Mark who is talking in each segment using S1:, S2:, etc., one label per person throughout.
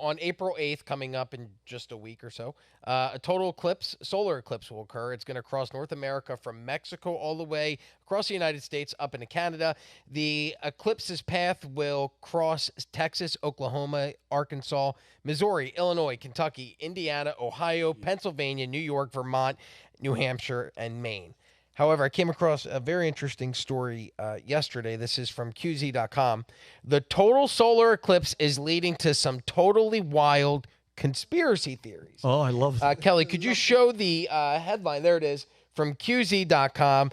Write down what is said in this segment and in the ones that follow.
S1: on April 8th, coming up in just a week or so, a total eclipse, solar eclipse will occur. It's going to cross North America from Mexico all the way across the United States up into Canada. The eclipse's path will cross Texas, Oklahoma, Arkansas, Missouri, Illinois, Kentucky, Indiana, Ohio, Pennsylvania, New York, Vermont, New Hampshire, and Maine. However, I came across a very interesting story yesterday. This is from QZ.com. The total solar eclipse is leading to some totally wild conspiracy theories.
S2: Oh, I love that.
S1: Kelly, could you show the headline? There it is. From QZ.com.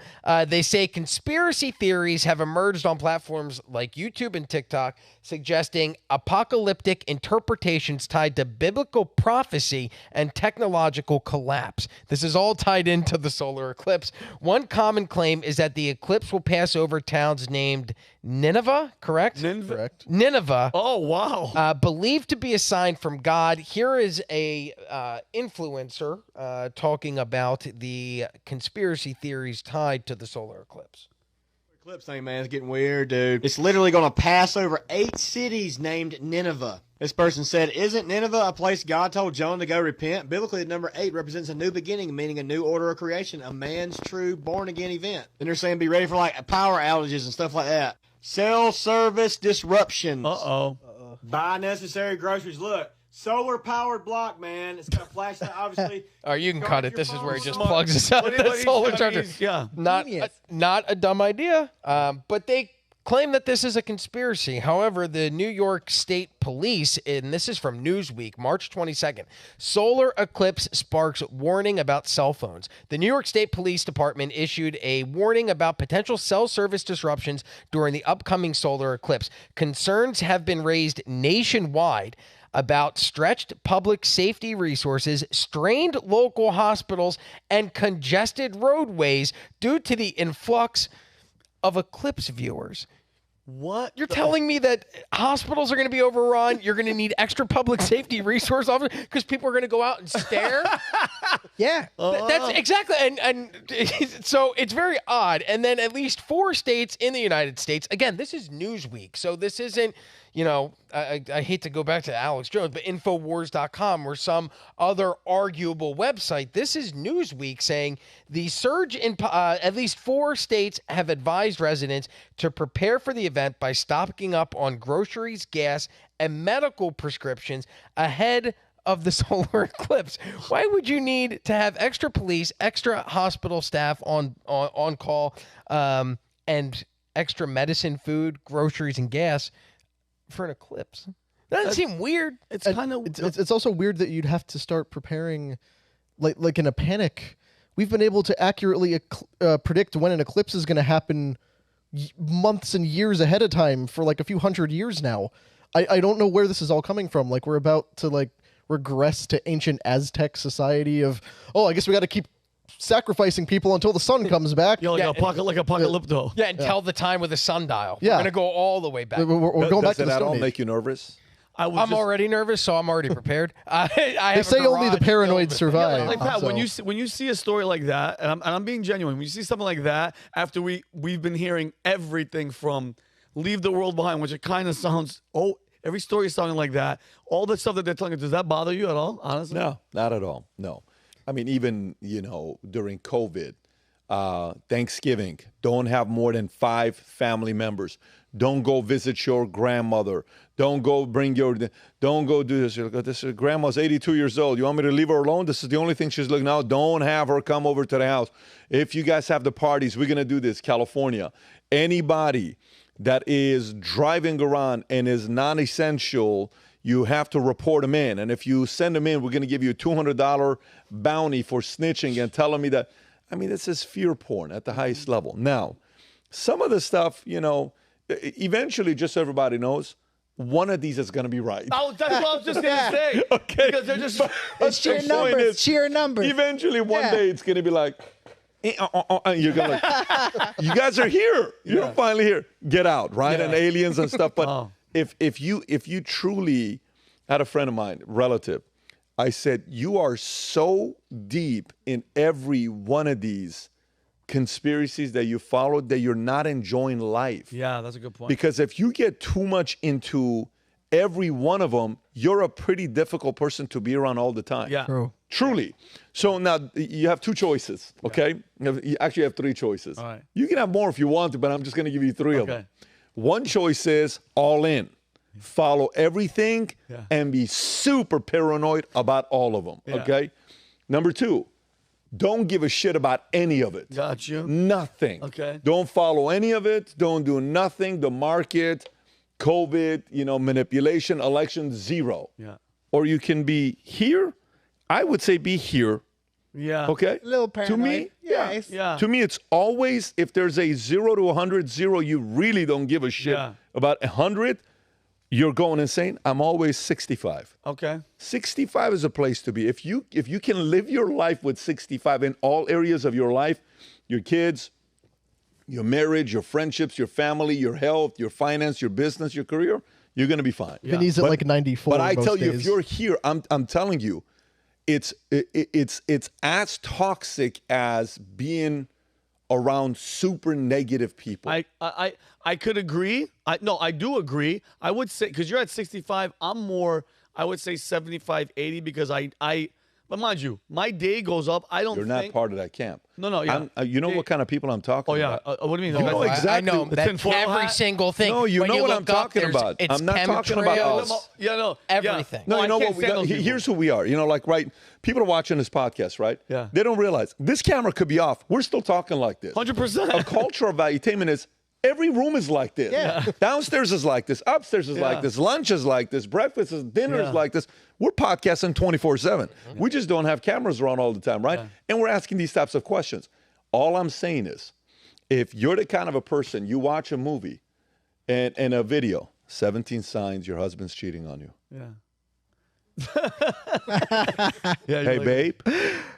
S1: They say conspiracy theories have emerged on platforms like YouTube and TikTok, suggesting apocalyptic interpretations tied to biblical prophecy and technological collapse. This is all tied into the solar eclipse. One common claim is that the eclipse will pass over towns named Nineveh, correct?
S3: Correct.
S1: Nineveh.
S2: Oh, wow.
S1: Believed to be a sign from God. Here is a influencer talking about the conspiracy theories tied to the solar eclipse.
S4: Eclipse thing, man, it's getting weird, dude. It's literally going to pass over 8 cities named Nineveh. This person said, isn't Nineveh a place God told Jonah to go repent? Biblically, the number 8 represents a new beginning, meaning a new order of creation, a man's true born-again event. Then they're saying be ready for, like, power outages and stuff like that. Cell service disruptions.
S2: Uh-oh.
S4: Buy necessary groceries. Look, solar-powered block, man. It's got a flashlight, obviously.
S1: Oh, you can cut it. This is where he just plugs us
S2: What
S1: out
S2: do
S1: the
S2: you-
S1: solar
S2: I mean,
S1: charger.
S2: yeah.
S1: Not a dumb idea, but they claim that this is a conspiracy. However, the New York State Police, and this is from Newsweek, March 22nd, solar eclipse sparks warning about cell phones. The New York State Police Department issued a warning about potential cell service disruptions during the upcoming solar eclipse. Concerns have been raised nationwide about stretched public safety resources, strained local hospitals, and congested roadways due to the influx of eclipse viewers.
S2: What?
S1: You're telling me that hospitals are going to be overrun? You're going to need extra public safety resource officers because people are going to go out and stare?
S3: Yeah.
S1: That's exactly, and so it's very odd. And then at least 4 states in the United States, again, this is Newsweek, so this isn't, you know, I hate to go back to Alex Jones, but Infowars.com or some other arguable website. This is Newsweek saying the surge in at least 4 states have advised residents to prepare for the event by stocking up on groceries, gas, and medical prescriptions ahead of the solar eclipse. Why would you need to have extra police, extra hospital staff on call, and extra medicine, food, groceries, and gas for an eclipse? Doesn't seem weird.
S2: It's kind of...
S3: It's also weird that you'd have to start preparing like in a panic. We've been able to accurately predict when an eclipse is going to happen months and years ahead of time for like a few hundred years now. I don't know where this is all coming from. Like, we're about to like regress to ancient Aztec society of, oh, I guess we got to keep sacrificing people until the sun comes back.
S2: like apocalypto.
S1: Yeah, and tell the time with a sundial.
S3: Yeah.
S1: We're going to go all the way back.
S3: We're going back to
S5: Does
S3: the
S5: that
S3: Stone
S5: all
S3: Age.
S5: make you nervous?
S1: I'm already nervous, so I'm already prepared. I
S3: They
S1: have
S3: say
S1: a
S3: only the
S1: garage
S3: paranoid
S1: filled with-
S3: survive.
S2: Like Pat,
S3: so-
S2: when you see a story like that, and I'm being genuine, when you see something like that, after we've been hearing everything from leave the world behind, which it kind of sounds, every story is sounding like that. All the stuff that they're telling you, does that bother you at all, honestly?
S5: No, not at all. No. I mean, even, during COVID, Thanksgiving, don't have more than 5 family members. Don't go visit your grandmother. Don't go don't go do this. This grandma's 82 years old. You want me to leave her alone? This is the only thing she's looking at. Don't have her come over to the house. If you guys have the parties, we're going to do this. California, anybody that is driving around and is non-essential, you have to report them in. And if you send them in, we're going to give you a $200 bounty for snitching and telling me that. I mean, this is fear porn at the highest level. Now, some of the stuff, eventually, just so everybody knows, one of these is going to be right.
S2: Oh, that's what I was just going to say.
S5: Okay.
S2: Because they're just...
S6: It's sheer numbers. Sheer numbers.
S5: Eventually, one day, it's going to be like, you're going to you guys are here. You're finally here. Get out, right? And aliens and stuff. But if you truly had a friend of mine, relative, I said, you are so deep in every one of these conspiracies that you followed that you're not enjoying life.
S2: Yeah, that's a good point.
S5: Because if you get too much into every one of them, you're a pretty difficult person to be around all the time.
S2: Yeah.
S3: True.
S5: Truly. So now you have two choices, okay? You actually have three choices.
S2: All right.
S5: You can have more if you want to, but I'm just going to give you three of them.
S2: Okay.
S5: One choice is all in. Follow everything and be super paranoid about all of them, okay? Number two, don't give a shit about any of it.
S2: Got you.
S5: Nothing.
S2: Okay.
S5: Don't follow any of it. Don't do nothing. The market, COVID, manipulation, election, zero.
S2: Yeah.
S5: Or you can be here. I would say be here.
S2: Yeah.
S5: Okay.
S6: A little paranoid.
S5: To me,
S6: Yes.
S2: Yeah.
S5: To me, it's always, if there's a 0 to 100, 0, you really don't give a shit about 100. You're going insane. I'm always 65.
S2: Okay.
S5: 65 is a place to be. If you can live your life with 65 in all areas of your life, your kids, your marriage, your friendships, your family, your health, your finance, your business, your career, you're going to be fine.
S3: Vinny's at like 94.
S5: But I
S3: most
S5: tell you,
S3: days.
S5: if you're here, I'm telling you, it's as toxic as being around super negative people.
S2: I could agree. I do agree. I would say, because you're at 65, I'm more, I would say 75, 80, because but mind you, my day goes up. I don't
S5: You're
S2: think.
S5: not part of that camp.
S2: No, yeah.
S5: You know what kind of people I'm talking
S2: Oh, yeah.
S5: about?
S2: What do you mean?
S5: You know
S2: That's-
S5: exactly.
S1: I know
S2: The
S1: that
S2: tinfoil
S1: every
S2: hat?
S1: single thing.
S5: No, you
S1: when
S5: know
S1: you
S5: what
S1: look
S5: I'm
S1: up,
S5: talking
S1: there's-
S5: about.
S1: It's
S5: I'm not talking about
S1: chemtrails.
S5: us.
S2: Yeah, no.
S1: Everything.
S5: No,
S2: I
S5: you know
S2: can't
S5: what?
S2: stand those people.
S5: Here's who we are. Right? People are watching this podcast, right?
S2: Yeah.
S5: They don't realize this camera could be off. We're still talking like this.
S2: 100%.
S5: A culture of valuetainment is every room is like this.
S6: Yeah.
S5: Downstairs is like this. Upstairs is like this. Lunch is like this. Breakfast is dinner is like this. We're podcasting 24/7. We just don't have cameras around all the time, right? And we're asking these types of questions. All I'm saying is, if you're the kind of a person, you watch a movie and a video, 17 signs your husband's cheating on you.
S2: Yeah.
S5: Hey, babe,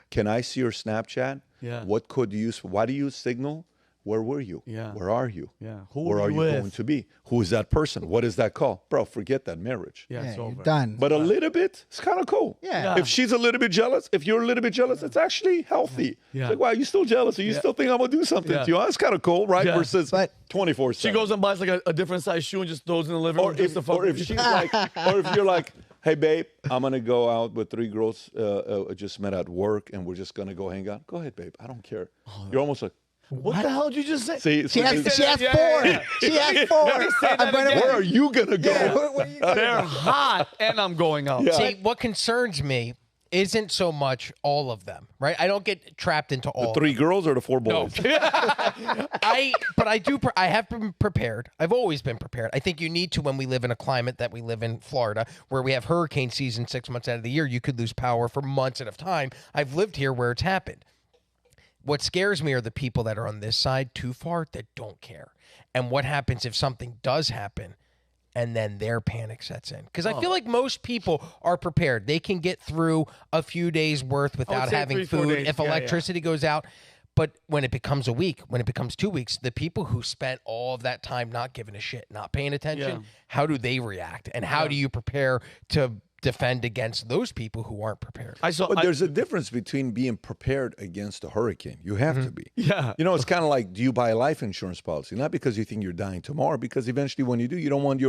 S5: can I see your Snapchat?
S2: Yeah.
S5: What code do you use? Why do you use Signal? Where were you?
S2: Yeah.
S5: Where are you?
S2: Yeah. Who
S5: Where
S2: were
S5: are
S2: you
S5: you
S2: with?
S5: going to be? Who is that person? What is that call? Bro, forget that marriage.
S2: Yeah,
S6: Yeah,
S2: it's
S6: you're
S2: over.
S6: done.
S5: But a little bit, it's kind of cool.
S6: Yeah.
S5: If she's a little bit jealous, if you're a little bit jealous, it's actually healthy.
S2: Yeah.
S5: It's like, wow, you still jealous? Or you still think I'm going to do something
S2: Yeah.
S5: to you? That's kind of cool, right?
S2: Yeah.
S5: Versus
S6: But-
S5: 24/7.
S2: She goes and buys like a different size shoe and just throws it in the living room.
S5: or
S2: just
S5: if,
S2: to fuck
S5: or if
S2: with
S5: she's
S2: you.
S5: like, or if you're like, hey, babe, I'm going to go out with 3 girls just met at work and we're just going to go hang out. Go ahead, babe. I don't care. You're almost like,
S2: What the hell did you just say?
S5: see,
S6: She has
S2: Yeah,
S6: four.
S2: yeah.
S6: She has four.
S2: say that
S6: I'm gonna-
S2: again.
S5: where are you going to go?
S6: Yeah, where you going?
S2: They're hot, and I'm going out.
S5: Yeah.
S1: See, what concerns me isn't so much all of them, right? I don't get trapped into all.
S5: 3 girls or the 4 boys?
S1: I have been prepared. I've always been prepared. I think you need to when we live in a climate that we live in Florida, where we have hurricane season 6 months out of the year. You could lose power for months at a time. I've lived here where it's happened. What scares me are the people that are on this side too far that don't care. And what happens if something does happen and then their panic sets in? Because I feel like most people are prepared. They can get through a few days worth without
S2: say
S1: having
S2: 3-4
S1: food.
S2: days.
S1: If
S2: Yeah, yeah.
S1: electricity goes out, but when it becomes a week, when it becomes 2 weeks, the people who spent all of that time not giving a shit, not paying attention, how do they react? And how do you prepare to defend against those people who aren't prepared?
S5: But there's a difference between being prepared against a hurricane. You have to be.
S2: Yeah.
S5: You know, it's kind of like, do you buy a life insurance policy? Not because you think you're dying tomorrow, because eventually when you do, you don't want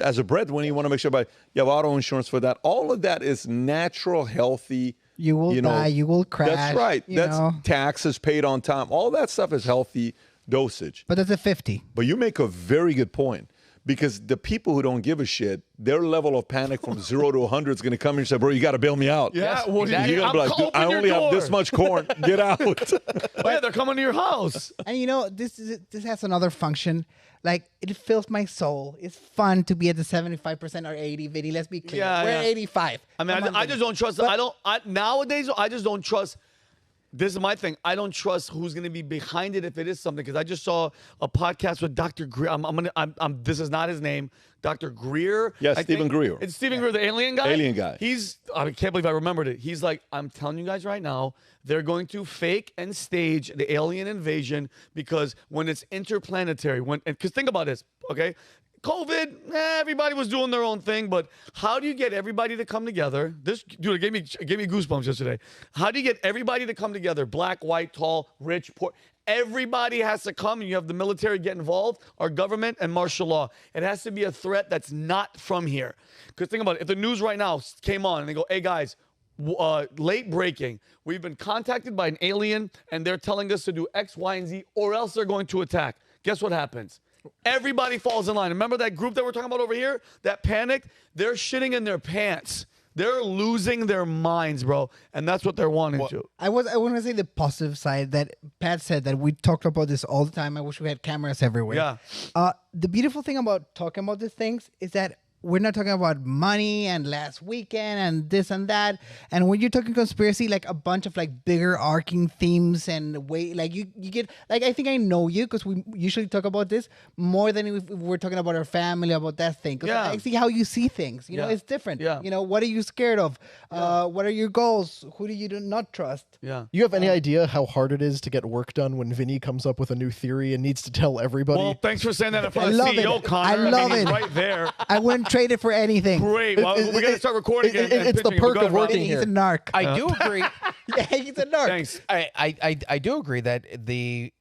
S5: as a breadwinner, you want to make sure you have auto insurance for that. All of that is natural, healthy.
S6: You will die. You will crash.
S5: That's right. That's taxes paid on time. All that stuff is healthy dosage.
S6: But that's a 50.
S5: But you make a very good point. Because the people who don't give a shit, their level of panic from 0 to 100 is going to come in and say, bro, you got to bail me out.
S2: Yeah, well,
S1: exactly.
S5: You're going to be like, dude, I only have this much corn. Get out.
S2: Yeah, they're coming to your house.
S6: And this has another function. Like, it fills my soul. It's fun to be at the 75% or 80, Vinny. Let's be clear.
S2: Yeah,
S6: We're
S2: yeah.
S6: 85.
S2: I mean,
S6: Come on,
S2: I
S6: Vinny.
S2: just don't trust. Nowadays, I just don't trust. This is my thing. I don't trust who's going to be behind it if it is something. Because I just saw a podcast with Dr. Greer. This is not his name. Dr. Greer.
S5: Yeah,
S2: I
S5: Stephen
S2: think.
S5: Greer.
S2: It's Stephen Greer, the alien guy.
S5: Alien guy.
S2: I can't believe I remembered it. He's like, I'm telling you guys right now, they're going to fake and stage the alien invasion because when it's interplanetary, because think about this, okay? COVID, everybody was doing their own thing, but how do you get everybody to come together? This dude it gave me goosebumps yesterday. How do you get everybody to come together? Black, white, tall, rich, poor. Everybody has to come, and you have the military get involved, our government, and martial law. It has to be a threat that's not from here. Because think about it. If the news right now came on and they go, hey, guys, late breaking, we've been contacted by an alien, and they're telling us to do X, Y, and Z, or else they're going to attack. Guess what happens? Everybody falls in line. Remember that group that we're talking about over here? That panicked? They're shitting in their pants. They're losing their minds, bro. And that's what they're wanting to.
S6: I want to say the positive side that Pat said, that we talked about this all the time. I wish we had cameras everywhere.
S2: Yeah.
S6: The beautiful thing about talking about these things is that we're not talking about money and last weekend and this and that. And when you're talking conspiracy, like a bunch of like bigger arcing themes and like you get, like, I think I know you because we usually talk about this more than if we're talking about our family, about that thing. 'Cause
S2: Yeah.
S6: I see how you see things. You know, it's different.
S2: Yeah.
S6: You know, what are you scared of? What are your goals? Who do you not trust?
S2: Yeah.
S3: You have any idea how hard it is to get work done when Vinny comes up with a new theory and needs to tell everybody?
S2: Well, thanks for saying that in front
S6: I
S2: of
S6: love
S2: CEO
S6: it.
S2: Connor.
S6: I love
S2: mean, he's
S6: it.
S2: right there.
S6: I wouldn't trade it for anything.
S2: Great. Well, we got to start recording it.
S3: it's the perk of working
S6: He's
S3: here.
S6: a narc.
S1: I do agree.
S6: Yeah, he's a narc.
S2: Thanks.
S1: I do agree that the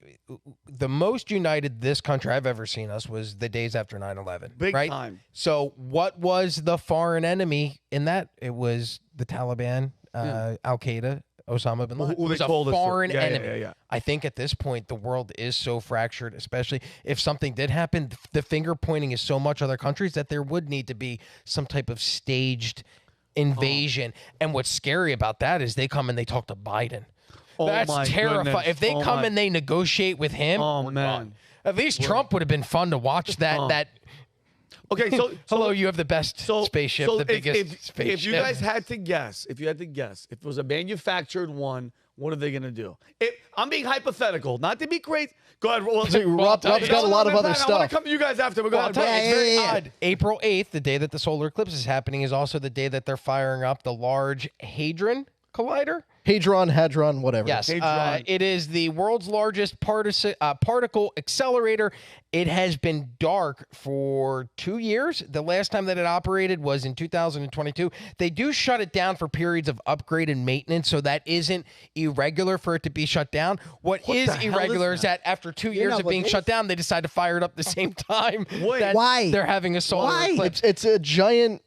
S1: most united this country I've ever seen us was the days after 9/11.
S2: Big
S1: right?
S2: time.
S1: So what was the foreign enemy in that? It was the Taliban, Al Qaeda, Osama bin Laden.
S2: Who
S1: It was
S2: they
S1: a
S2: told us to-
S1: foreign
S2: yeah,
S1: enemy.
S2: yeah.
S1: I think at this point the world is so fractured, especially if something did happen. The finger pointing is so much other countries that there would need to be some type of staged invasion. And what's scary about that is they come and they talk to Biden.
S2: Oh,
S1: That's
S2: my
S1: terrifying.
S2: goodness.
S1: If they
S2: Oh,
S1: come
S2: my-
S1: and they negotiate with him,
S2: Oh,
S1: we're
S2: man.
S1: done. At least Trump would have been fun to watch. That
S2: Okay, so
S1: hello, you have the best
S2: so
S1: spaceship,
S2: so
S1: the biggest
S2: if
S1: spaceship.
S2: you guys had to guess, if it was a manufactured one, what are they gonna do? I'm being hypothetical, not to be crazy. Go ahead. Well,
S3: So Rob's got a lot of other
S2: I want
S3: stuff.
S2: to come to you guys after. But go
S1: Well, I'll
S2: ahead.
S1: tell you,
S6: Yeah,
S1: it's very
S6: yeah, yeah.
S1: odd. April 8th, the day that the solar eclipse is happening, is also the day that they're firing up the Large Hadron Collider.
S3: Hadron, whatever.
S1: Yes,
S2: Hadron.
S1: it is the world's largest particle accelerator. It has been dark for 2 years. The last time that it operated was in 2022. They do shut it down for periods of upgrade and maintenance, so that isn't irregular for it to be shut down. What is
S2: the hell
S1: irregular
S2: is
S1: is that after 2 years
S6: know
S1: of
S6: what
S1: being
S6: it
S1: shut
S6: is?
S1: down, they decide to fire it up the same time.
S2: Wait,
S1: that
S6: why?
S1: They're having a solar
S6: Why?
S1: eclipse.
S3: It's a giant,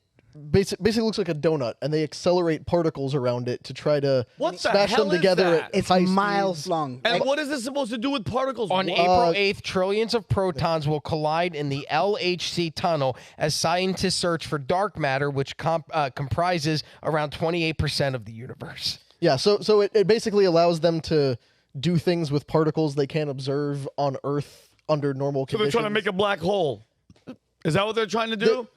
S3: basically looks like a donut, and they accelerate particles around it to try to
S2: What the
S3: smash
S2: hell
S3: them
S2: is
S3: together
S2: that?
S3: at
S6: It's
S3: high
S6: miles
S3: speeds.
S6: long.
S2: And what is this supposed to do with particles?
S1: On
S2: What?
S1: April 8th, trillions of protons will collide in the LHC tunnel as scientists search for dark matter, which comprises around 28% of the universe.
S3: Yeah, so it basically allows them to do things with particles they can't observe on Earth under normal
S2: So they're
S3: conditions.
S2: trying to make a black hole. Is that what they're trying to do?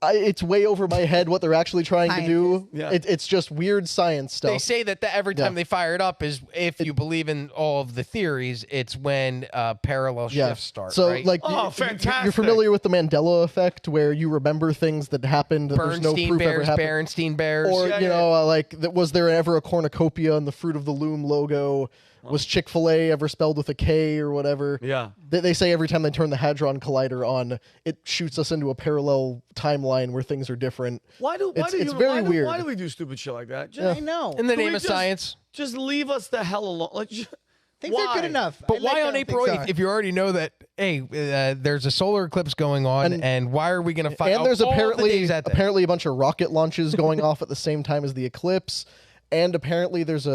S3: It's way over my head what they're actually trying to do.
S2: Yeah.
S3: It's just weird science stuff.
S1: They say that every time
S3: Yeah.
S1: they fire it up is, if you believe in all of the theories, it's when parallel shifts start.
S3: So,
S1: right?
S3: like,
S2: Oh,
S3: you're
S2: fantastic.
S3: familiar with the Mandela effect, where you remember things that happened that there's no
S1: Bernstein
S3: proof ever
S1: Bears,
S3: happened.
S1: Berenstein Bears.
S3: Or
S2: Yeah,
S3: like, was there ever a cornucopia in the Fruit of the Loom logo? Was Chick-fil-A ever spelled with a K or whatever?
S2: Yeah.
S3: They say every time they turn the Hadron Collider on, it shoots us into a parallel timeline where things are different. It's very weird.
S2: Why do we do stupid shit like that?
S6: I know.
S1: in the
S2: Can
S1: name
S2: we
S1: of science.
S2: Just leave us the hell alone. Like,
S6: Things are good enough.
S1: But
S6: I like
S1: why
S6: how
S1: on
S6: things
S1: April 8th
S6: are.
S1: if you already know that, hey, there's a solar eclipse going on, and why are we going to fight?
S3: And there's
S1: all the
S3: apparently
S1: days that day.
S3: apparently a bunch of rocket launches going off at the same time as the eclipse, and apparently there's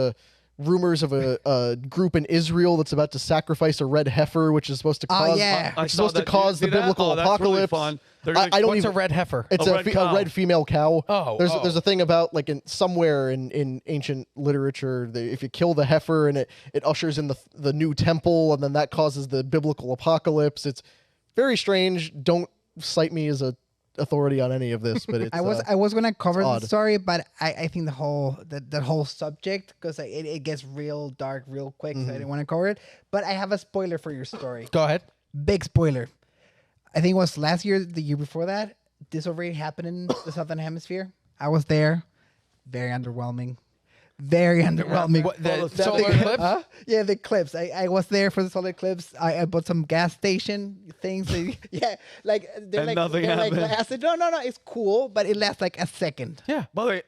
S3: rumors of a group in Israel that's about to sacrifice a red heifer, which is supposed to cause
S6: yeah.
S3: which is supposed to cause the biblical apocalypse.
S2: Fun.
S3: I don't
S1: What's
S3: even.
S1: a red heifer?
S3: It's
S2: A
S3: a,
S2: red
S3: fe-
S2: cow.
S3: a red female cow.
S1: Oh,
S3: there's a thing about like somewhere in ancient literature, if you kill the heifer and it ushers in the new temple, and then that causes the biblical apocalypse. It's very strange. Don't cite me as a authority on any of this, but it's,
S6: I was gonna cover the
S3: odd.
S6: story, but I think the whole subject, because it gets real dark real quick, so I didn't want to cover it. But I have a spoiler for your story.
S1: Go ahead.
S6: Big spoiler. I think it was last year, the year before that. This already happened in the Southern Hemisphere. I was there. Very underwhelming. very underwhelming.
S1: What, the
S2: the
S1: solar eclipse?
S6: Huh? Yeah, the eclipse. I was there for the solar eclipse. I bought some gas station things. Yeah, like they're
S2: And
S6: like
S2: nothing
S6: they're like
S2: happened.
S6: I said, no, it's cool, but it lasts like a second.
S1: Yeah.
S2: By the way,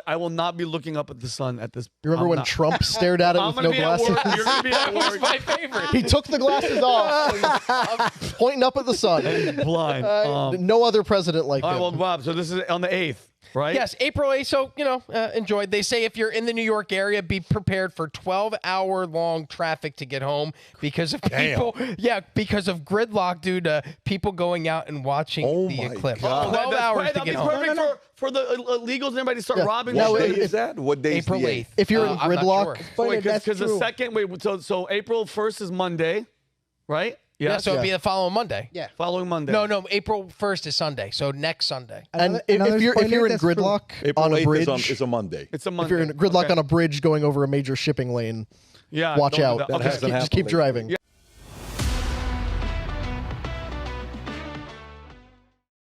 S2: I will not be looking up at the sun at this.
S3: You remember
S2: I'm
S3: when
S2: not.
S3: Trump stared at it
S2: I'm
S3: with
S2: gonna
S3: no
S2: be at
S3: glasses?
S2: work. You're gonna be at
S1: That was
S2: work.
S1: my favorite.
S3: He took the glasses off, pointing up at the sun.
S2: Blind.
S3: No other president like
S2: all right,
S3: him.
S2: well, Bob. So this is on the 8th, right?
S1: Yes, April 8th. So, enjoy. They say if you're in the New York area, be prepared for 12-hour-long traffic to get home because of people. Yeah, because of gridlock due to people going out and watching
S5: Oh
S1: the
S5: my
S1: eclipse.
S5: God.
S1: 12 hours to
S2: That'd
S1: get
S2: be
S1: home.
S2: perfect for the illegals and everybody to start
S3: Yeah.
S2: robbing.
S3: No,
S5: What
S2: shit.
S5: day is that? What day
S1: April
S5: is the
S1: 8th.
S3: If you're in
S1: I'm not
S3: gridlock,
S1: sure.
S6: But that's
S2: Because the
S6: true.
S2: second so April 1st is Monday, right?
S1: Yeah, so it'd be
S3: Yeah.
S1: the following Monday.
S6: Yeah.
S2: following Monday.
S1: No, April 1st is Sunday. So next Sunday.
S3: and
S6: Another
S3: if you're
S6: spoiler,
S3: in
S6: that's true.
S3: gridlock
S5: April
S3: on a
S5: 8th
S3: bridge,
S5: is a Monday.
S2: it's a Monday.
S3: if you're in gridlock
S2: Okay.
S3: on a bridge going over a major shipping lane,
S2: Yeah,
S3: watch
S2: don't do
S3: out.
S2: that.
S5: That
S2: Okay.
S5: hasn't
S3: Just
S5: happened
S3: keep
S5: lately.
S3: driving.